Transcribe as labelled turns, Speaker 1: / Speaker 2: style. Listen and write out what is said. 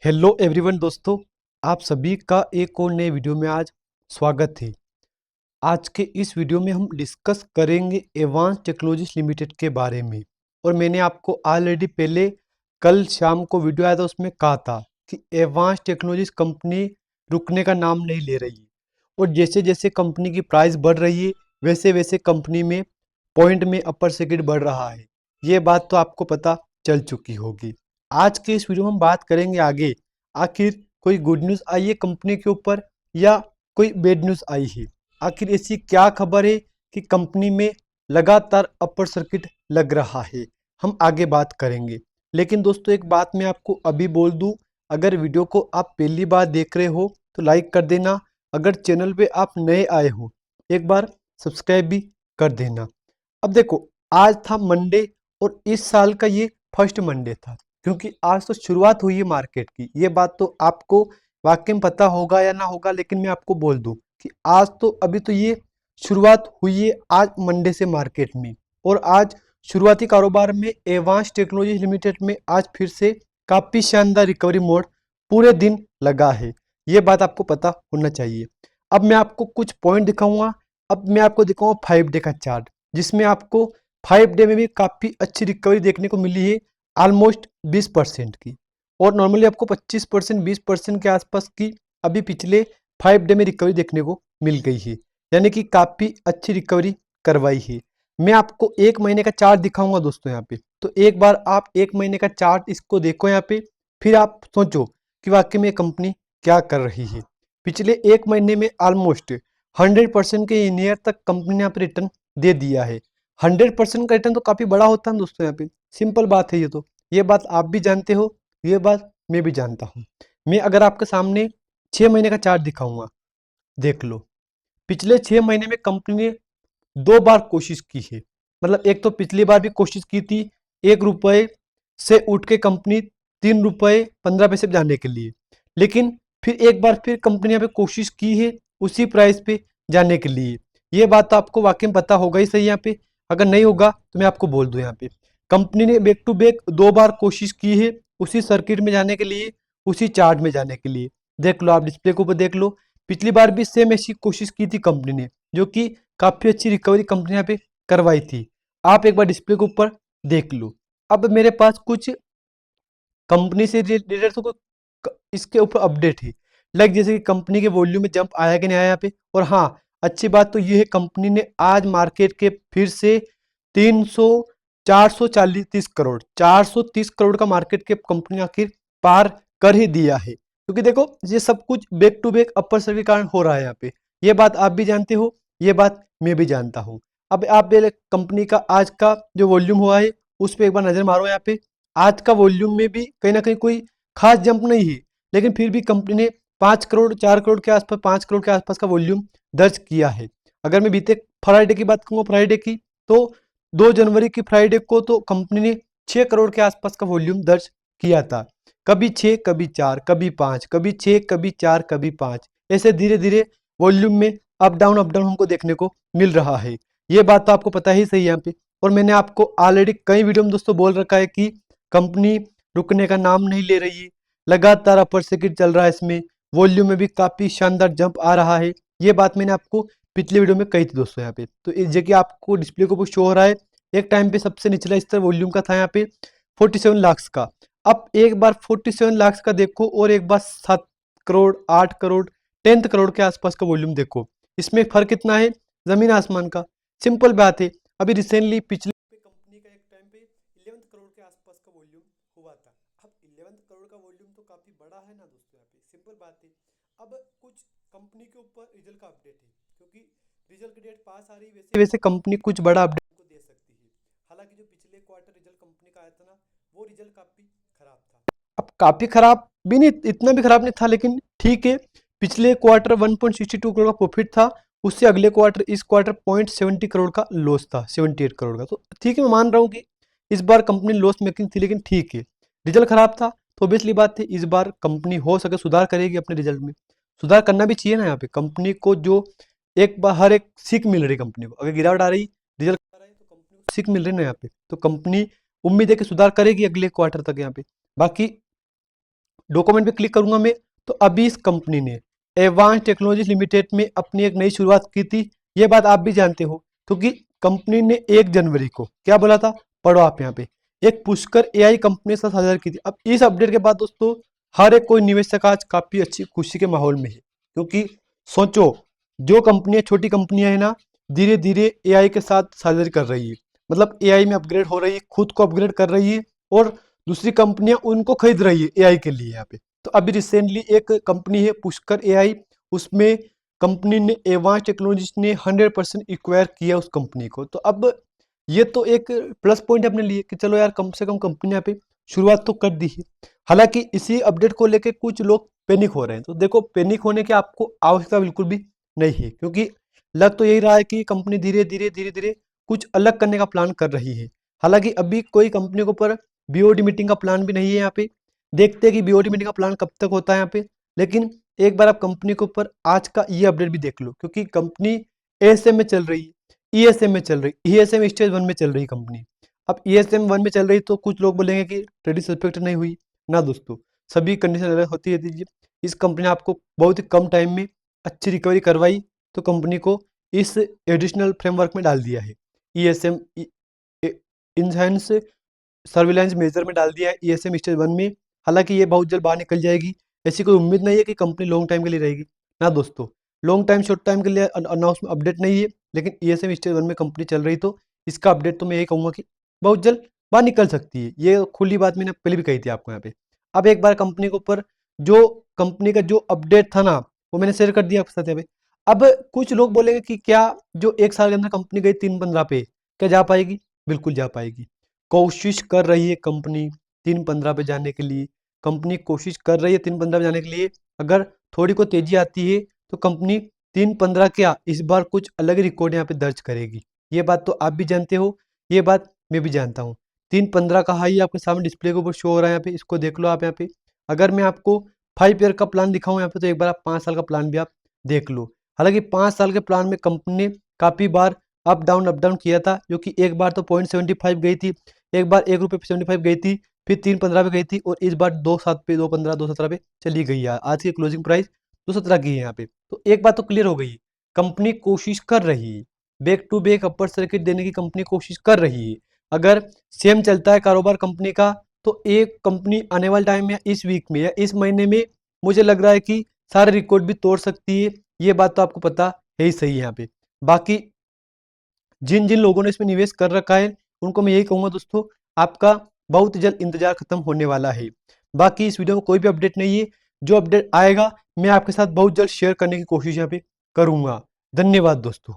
Speaker 1: Hello everyone दोस्तों, आप सभी का एक और नए वीडियो में आज स्वागत है। आज के इस वीडियो में हम डिस्कस करेंगे एडवांस टेक्नोलॉजीज लिमिटेड के बारे में। और मैंने आपको ऑलरेडी पहले कल शाम को वीडियो आया था, उसमें कहा था कि एडवांस टेक्नोलॉजीज कंपनी रुकने का नाम नहीं ले रही है और जैसे जैसे कंपनी की प्राइस बढ़ रही है वैसे वैसे कंपनी में पॉइंट में अपर सर्किट बढ़ रहा है। ये बात तो आपको पता चल चुकी होगी। आज के इस वीडियो में हम बात करेंगे आगे, आखिर कोई गुड न्यूज़ आई है कंपनी के ऊपर या कोई बैड न्यूज़ आई है। आखिर ऐसी क्या खबर है कि कंपनी में लगातार अपर सर्किट लग रहा है, हम आगे बात करेंगे। लेकिन दोस्तों एक बात मैं आपको अभी बोल दूं, अगर वीडियो को आप पहली बार देख रहे हो तो लाइक कर देना, अगर चैनल पे आप नए आए हो एक बार सब्सक्राइब भी कर देना। अब देखो, आज था मंडे और इस साल का ये फर्स्ट मंडे था, क्योंकि आज तो शुरुआत हुई है मार्केट की। ये बात तो आपको वाकई में पता होगा या ना होगा, लेकिन मैं आपको बोल दूं कि आज तो अभी तो ये शुरुआत हुई है आज मंडे से मार्केट में। और आज शुरुआती कारोबार में एडवांस टेक्नोलॉजी लिमिटेड में आज फिर से काफ़ी शानदार रिकवरी मोड पूरे दिन लगा है। ये बात आपको पता होना चाहिए। अब मैं आपको कुछ पॉइंट दिखाऊंगा। अब मैं आपको दिखाऊंगा 5 डे का चार्ट, जिसमें आपको 5 डे में भी काफ़ी अच्छी रिकवरी देखने को मिली है, ऑलमोस्ट 20% की। और नॉर्मली आपको 25% 20% के आसपास की अभी पिछले 5 डे में रिकवरी देखने को मिल गई है, यानी कि काफ़ी अच्छी रिकवरी करवाई है। मैं आपको 1 महीने का चार्ट दिखाऊंगा दोस्तों यहाँ पे, तो एक बार आप 1 महीने का चार्ट इसको देखो यहाँ पे, फिर आप सोचो कि वाकई में कंपनी क्या कर रही है। पिछले 1 महीने में ऑलमोस्ट 100% के नियर तक कंपनी ने यहाँ पे रिटर्न दे दिया है। 100% का रिटर्न तो काफ़ी बड़ा होता है दोस्तों यहाँ पे, सिंपल बात है ये तो। ये बात आप भी जानते हो, ये बात मैं भी जानता हूँ। मैं अगर आपके सामने 6 महीने का चार्ट दिखाऊंगा, देख लो। पिछले 6 महीने में कंपनी ने 2 बार कोशिश की है। मतलब एक तो पिछली बार भी कोशिश की थी 1 रुपये से उठ के कंपनी 3 रुपये 15 पैसे पे जाने के लिए, लेकिन फिर एक बार फिर कंपनी यहाँ पे कोशिश की है उसी प्राइस पे जाने के लिए। ये बात तो आपको वाकई में पता होगा ही सही यहाँ पे, अगर नहीं होगा तो मैं आपको बोल दूँ। यहाँ पे कंपनी ने बैक टू बैक 2 बार कोशिश की है उसी सर्किट में जाने के लिए, उसी चार्ट में जाने के लिए। देख लो, आप डिस्प्ले के ऊपर देख लो। पिछली बार भी सेम ऐसी कोशिश की थी कंपनी ने, जो कि काफ़ी अच्छी रिकवरी कंपनी यहाँ पे करवाई थी। आप एक बार डिस्प्ले के ऊपर देख लो। अब मेरे पास कुछ कंपनी से रिलेटेड तो इसके ऊपर अपडेट है, लाइक जैसे कि कंपनी के वॉल्यूम में जंप आया कि नहीं आया यहाँ पे। और हाँ, अच्छी बात तो ये है कंपनी ने आज मार्केट के फिर से 300 430 करोड़ 430 करोड़ का मार्केट कैप कंपनी आखिर पार कर ही दिया है। क्योंकि देखो, ये सब कुछ back to back upper circuit के कारण हो रहा है यहाँ पे। ये बात आप भी जानते हो, ये बात मैं भी जानता हूँ। अब आप पहले कंपनी का आज का जो वॉल्यूम हुआ है उस पर एक बार नजर मारो यहाँ पे। आज का वॉल्यूम में भी कहीं ना कहीं कोई खास जंप नहीं है, लेकिन फिर भी कंपनी ने 5 करोड़ 4 करोड़ के आसपास 5 करोड़ के आसपास का वॉल्यूम दर्ज किया है। अगर मैं बीते फ्राइडे की बात करूँ, फ्राइडे की, तो 2 जनवरी की फ्राइडे को तो कंपनी ने 6 करोड़ के आसपास का वॉल्यूम दर्ज किया था। कभी 6, कभी 4, कभी 5, कभी 6, कभी 4, कभी 5, ऐसे धीरे धीरे वॉल्यूम में अप डाउन हमको देखने को मिल रहा है। ये बात तो आपको पता ही सही है यहाँ पे। और मैंने आपको ऑलरेडी कई वीडियो में दोस्तों बोल रखा है कि कंपनी रुकने का नाम नहीं ले रही है, लगातार अपर सर्किट चल रहा है, इसमें वॉल्यूम में भी काफ़ी शानदार जंप आ रहा है। ये बात मैंने आपको पिछले वीडियो में कही थी दोस्तों यहाँ पे। तो इस जगह आपको डिस्प्ले के ऊपर शो हो रहा है, एक टाइम पे सबसे निचला स्तर वॉल्यूम का था यहाँ पे 47 लाख का। अब एक बार 47 लाख का देखो और एक बार 7 करोड़ 8 करोड़ 10 करोड़ के आसपास का वॉल्यूम देखो, इसमें फर्क कितना है, जमीन आसमान का। सिंपल बात है। अभी रिसेंटली पिछले कंपनी का एक टाइम पे 11 करोड़ के आसपास का वॉल्यूम हुआ था। अब 11 करोड़ का वॉल्यूम तो काफी बड़ा है ना दोस्तों यहाँ पे, सिंपल बात है। अब कुछ कंपनी के ऊपर रिजल्ट का अपडेट है, क्योंकि रिजल्ट की डेट पास आ रही है, वैसे वैसे कंपनी कुछ बड़ा अपडेट को दे सकती है। हालांकि जो पिछले क्वार्टर रिजल्ट कंपनी का आया था ना, वो रिजल्ट काफी खराब था। अब काफी खराब भी नहीं, इतना भी खराब नहीं था, लेकिन ठीक है। पिछले क्वार्टर 1.62 करोड़ का प्रॉफिट था, उससे अगले क्वार्टर इस क्वार्टर 0.70 करोड़ का लॉस था, 78 करोड़ का। तो ठीक है, मैं मान रहा हूँ कि इस बार कंपनी लॉस मेकिंग थी, लेकिन ठीक है, रिजल्ट खराब था तो ऑब्वियसली बात है इस बार कंपनी हो सके सुधार करेगी अपने रिजल्ट में। सुधार करना भी चाहिए ना यहाँ पे कंपनी को, जो एक बार हर एक सीख मिल रही कंपनी को। अगर गिरावट आ रही, रिजल्ट आ रहा है, तो कंपनी को सीख मिल रही ना यहाँ पे, तो कंपनी उम्मीद है कि सुधार करेगी अगले क्वार्टर तक यहाँ पे। बाकी डॉक्यूमेंट पे क्लिक करूंगा मैं, तो अभी इस कंपनी ने एडवांस टेक्नोलॉजीज लिमिटेड में अपनी एक नई शुरुआत की थी। ये बात आप भी जानते हो, क्योंकि कंपनी ने 1 जनवरी को क्या बोला था, पढ़ो आप यहाँ पे, एक पुष्कर एआई कंपनी के साथ साझा की थी। अब इस अपडेट के बाद दोस्तों हर एक कोई निवेशक आज काफी अच्छी खुशी के माहौल में है, क्योंकि सोचो जो कंपनियां, छोटी कंपनियां है ना, धीरे धीरे एआई के साथ साझेदारी कर रही है, मतलब एआई में अपग्रेड हो रही है, खुद को अपग्रेड कर रही है, और दूसरी कंपनियां उनको खरीद रही है एआई के लिए यहाँ पे। तो अभी रिसेंटली एक कंपनी है पुष्कर एआई, उसमें कंपनी ने एडवांस टेक्नोलॉजीज ने 100% एक्वायर किया उस कंपनी को। तो अब ये तो एक प्लस पॉइंट है अपने लिए कि चलो यार कम से कम कंपनी यहाँ पे शुरुआत तो कर दी है। हालांकि इसी अपडेट को लेके कुछ लोग पैनिक हो रहे हैं, तो देखो पैनिक होने की आपको आवश्यकता बिल्कुल भी नहीं है, क्योंकि लग तो यही रहा है कि कंपनी धीरे धीरे कुछ अलग करने का प्लान कर रही है। हालांकि अभी कोई कंपनी के ऊपर बीओडी मीटिंग का प्लान भी नहीं है यहाँ पे, देखते हैं कि बीओडी मीटिंग का प्लान कब तक होता है यहाँ पे। लेकिन एक बार आप कंपनी के ऊपर आज का ये अपडेट भी देख लो, क्योंकि कंपनी एएसएम में चल रही है, ईएसएम में चल रही, ईएसएम स्टेज 1 में चल रही कंपनी। अब ईएसएम 1 में चल रही तो कुछ लोग बोलेंगे कि ट्रेडिशनल इफेक्ट नहीं हुई ना दोस्तों, सभी कंडीशन अलग होती है। इस कंपनी ने आपको बहुत ही कम टाइम में अच्छी रिकवरी करवाई, तो कंपनी को इस एडिशनल फ्रेमवर्क में डाल दिया है, ईएसएम इनहेंस सर्विलांस मेजर में डाल दिया है, ईएसएम स्टेज 1 में। हालांकि ये बहुत जल्द बाहर निकल जाएगी, ऐसी कोई उम्मीद नहीं है कि कंपनी लॉन्ग टाइम के लिए रहेगी ना दोस्तों, लॉन्ग टाइम शॉर्ट टाइम के लिए अनाउंसमेंट अपडेट नहीं है। लेकिन ईएसएम स्टेज 1 में कंपनी चल रही, तो इसका अपडेट तो मैं यही कहूँगा कि बहुत जल्द बाहर निकल सकती है, ये खुली बात मैंने पहले भी कही थी आपको यहाँ पे। अब एक बार कंपनी के ऊपर जो कंपनी का जो अपडेट था ना, वो मैंने शेयर कर दिया आपके साथ यहाँ पे। अब कुछ लोग बोलेंगे कि क्या जो 1 साल के अंदर कंपनी गई 3-15 पे, क्या जा पाएगी? बिल्कुल जा पाएगी, कोशिश कर रही है कंपनी 3-15 पे जाने के लिए, कंपनी कोशिश कर रही है 3-15 पे जाने के लिए। अगर थोड़ी को तेजी आती है तो कंपनी 3-15 क्या, इस बार कुछ अलग रिकॉर्ड यहाँ पे दर्ज करेगी। ये बात तो आप भी जानते हो, ये बात मैं भी जानता हूँ। 3-15 का हाई आपके सामने डिस्प्ले के ऊपर शो हो रहा है, यहाँ पे इसको देख लो आप यहाँ पे। अगर मैं आपको 5 ईयर का प्लान दिखाऊं यहाँ पे, तो एक बार आप 5 साल का प्लान भी आप देख लो। हालांकि 5 साल के प्लान में कंपनी ने काफी बार अप डाउन किया था, जो कि एक बार तो 0.75 गई थी, एक बार ₹1 पे 75 गई थी, फिर 3.15 पे गई थी, और इस बार 2.7 पे, 2.15, 2.17 पे चली गई है। आज की क्लोजिंग प्राइस 2.17 की है यहाँ पे। तो एक बात तो क्लियर हो गई, कंपनी कोशिश कर रही है, back to back upper circuit देने की कंपनी कोशिश कर रही है। अगर सेम चलता है कारोबार कंपनी का, तो एक कंपनी आने वाले टाइम में, इस वीक में या इस महीने में, मुझे लग रहा है कि सारे रिकॉर्ड भी तोड़ सकती है। ये बात तो आपको पता है ही सही है यहाँ पे। बाकी जिन जिन लोगों ने इसमें निवेश कर रखा है, उनको मैं यही कहूँगा दोस्तों, आपका बहुत जल्द इंतजार खत्म होने वाला है। बाकी इस वीडियो में कोई भी अपडेट नहीं है, जो अपडेट आएगा मैं आपके साथ बहुत जल्द शेयर करने की कोशिश यहाँ पे करूँगा। धन्यवाद दोस्तों।